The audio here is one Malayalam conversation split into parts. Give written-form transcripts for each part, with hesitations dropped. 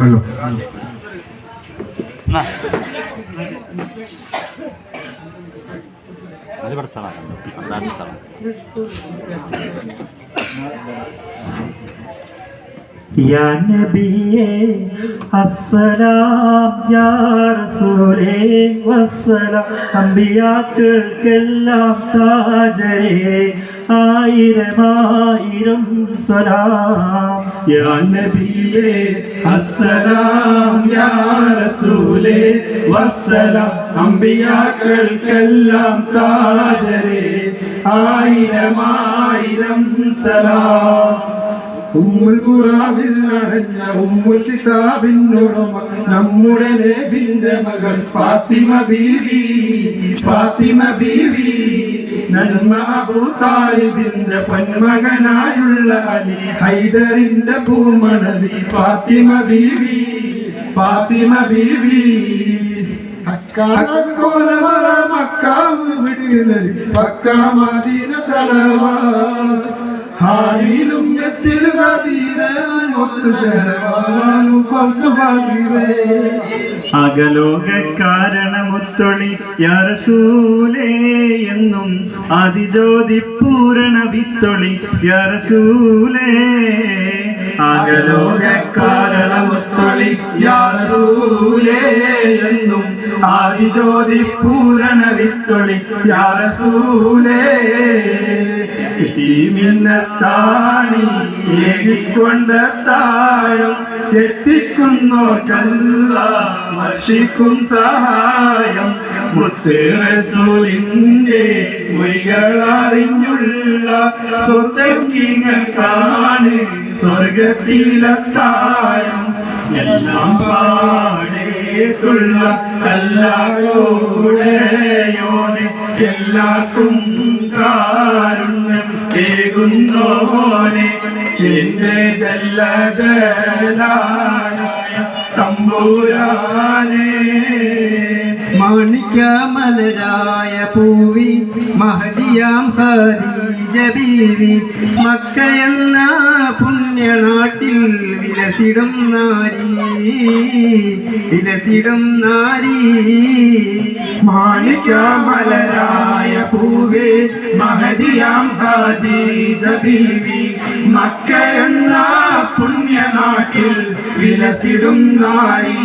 ഹലോ അത് പഠിച്ചാണ് യാ നബിയേ അസ്സലാം യാ റസൂലേ വസ്സലാം അമ്പിയാക്കൾക്കെല്ലാം താജരേ ആയിരം സലാം യാ നബിയേ അസ്സലാം യാ റസൂലേ വസ്സലാം അമ്പിയാക്കൾക്കെല്ലാം താജരേ ആയിരം സലാം ഉമ്മുൽ ഖുറാനിൽ അടഞ്ഞ ഉമ്മുൽ കിതാബിനോടമ നമ്മുടെ നബിന്റെ മകൾ ഫാത്തിമ ബീവി നന്മ അബൂ താലിബിന്റെ പൊന്മകനായുള്ള അലി ഹൈദറിന്റെ പൂമണലി ഫാത്തിമ ബീവി കോലമല മക്കാവ് വിടിലി പക്ക മദീന തളവ ഹാരിലും അകലോക കാരണമുത്തൊളി യാ റസൂലേ എന്നും ആദിജ്യോതി പൂരണ വിത്തൊളി യാ റസൂലേ അകലോക കാരണമുത്തൊളി യാ റസൂലേ എന്നും ആദിജ്യോതി പൂരണ വിത്തൊളി യാ റസൂലേ ഈ മിന്നത്താണി ഏകിക്കൊണ്ട താഴം എത്തിക്കുന്നോർക്കല്ല വർഷിക്കും സഹായം മുത്ത് റസൂലിന്റെ മൊഴികളറിഞ്ഞുള്ള സ്വതക്കിങ്ങൾക്കാണ് സ്വർഗത്തിലെത്തായം എല്ലാം പാടേത്തുള്ള അല്ലാഹുവോടെ എല്ലാവർക്കും കാരുണ്യം ഏകുന്നോനെ എന്റെ ജലജലായ തമ്പുരാനെ മാണിക്യമലരായ പൂവി മഹദിയാം ഖദീജ ബീവി മക്ക എന്ന പുണ്യനാട്ടിൽ വിലസിടും നാരി മാണിക്യമലരായ പൂവേ മഹദിയാം ഖദീജ ബീവി മക്ക എന്ന പുണ്യനാട്ടിൽ വിലസിടും നാരി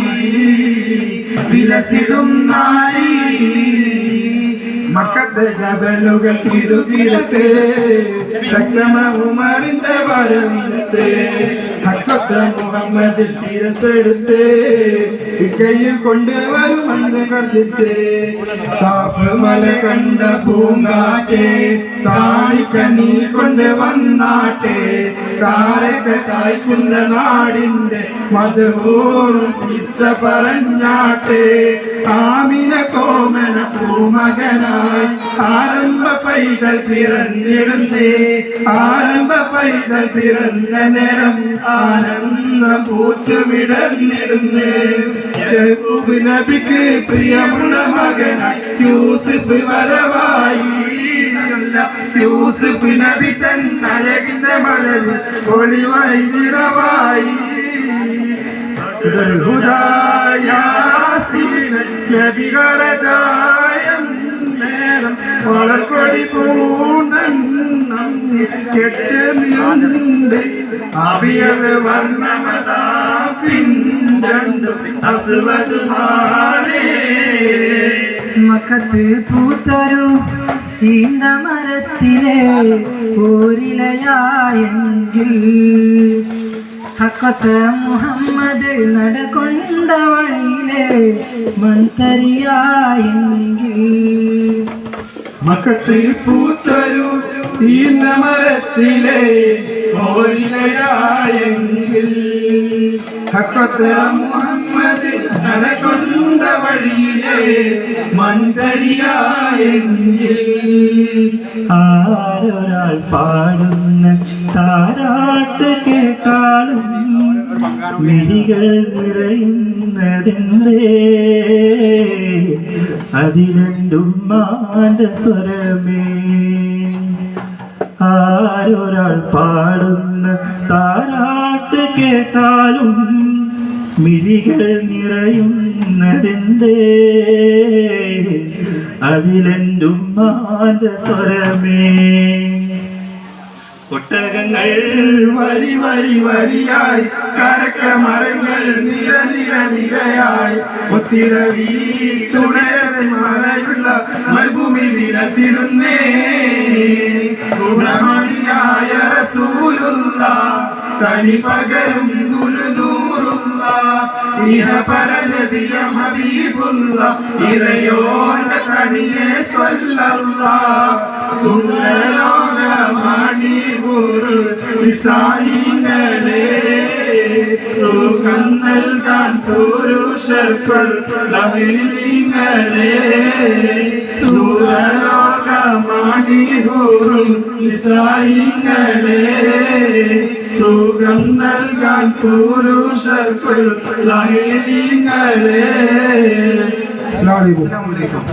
മക്കത്തെ ജബലുകൾ കിടുകിടത്തെ ശക്തമ ഉമറിന്റെ വരവിലത്തെ ഹക്കത്തെ മുഹമ്മദ് ശിരസെടുത്ത് കയ്യിൽ കൊണ്ടുവരുമെന്ന് കർജിച്ച് താഫ് മല കണ്ട പൂങ്കാറ്റെ താണിക്കനീ കൊണ്ട് വന്നാട്ടെ കാരൊക്കെ കായ്ക്കുന്ന നാടിന്റെ മധുവോറും കിസ്സ പറഞ്ഞാട്ടെ ആമിന കോമന പൂമകനായി ആരംഭ പൈതൽ പിറന്ന നേരം ആനന്ദം പൂത്തുവിടന്നിടുന്നേ യാക്കൂബ് നബിക്ക് പ്രിയമുള്ള മകനായി യൂസുഫ് വരവായി യൂസുഫ് നബി തൻ അഴകിന്റെ മഴവിൽ ഒളിവായി നിറവായി നേരം വളർക്കൊടി പൂണ്ടെണ്ണം കെട്ട് നിന്നുണ്ട് അവിയല് വർണ്ണമതാ പിണ്ടു അസുവതുമാണേ മക്കത്ത് പൂത്തൊരു ഈന്തമരത്തിലെ പോരിലയായെങ്കിൽ ഹക്കത്ത് മുഹമ്മദ് നടകൊണ്ട വഴിയിലെ മൺതരിയായെങ്കിൽ മക്കത്ത് പൂത്തൊരു ഈന്തമരത്തിലെ പോരിലയായെങ്കിൽ ഹക്കത്ത് മുഹമ്മദ് നടകൊണ്ട വഴിയിലെ മൺതരിയായെങ്കിൽ ആരൊരാൾ പാടുന്ന താരാട്ട് കേട്ടാലും മിഴികൾ നിറയുന്നതെന്തേ അതിലെന്തുമ്മാന്റെ സ്വരമേ ആരൊരാൾ പാടുന്ന താരാട്ട് കേട്ടാലും മിഴികൾ നിറയുന്നതെന്തേ അതിലെന്തുമ്മാന്റെ സ്വരമേ ഒട്ടകങ്ങൾ വരി വരി വരിയായി കരക്ക മരങ്ങൾ നിര നിര നിരയായി ഒത്തിട വീട്ടുടയതെ മറയുള്ള മരുഭൂമി വിലസിടുന്നേ ഗുണമണിയായ റസൂലുള്ള തനി പകരും ഗുരുനൂറുള്ള ഇഹ പരനബിയ ഹബീബുള്ള ഇറയോന്റെ തണിയെ സ്വല്ലല്ലാഹ് സുന്ദരലോകമണി ഗുരു ഇസായിങ്ങളെ സുഖം നൽകാൻ പുരുഷർക്കൾ ലഹരിങ്ങളെ സുഖലോകമണി ഗുരു ഇസായിങ്ങളെ സുഖം നൽകാൻ പുരുഷർക്കൾ ലഹരിങ്ങളെ. അസ്സലാമു അലൈക്കും.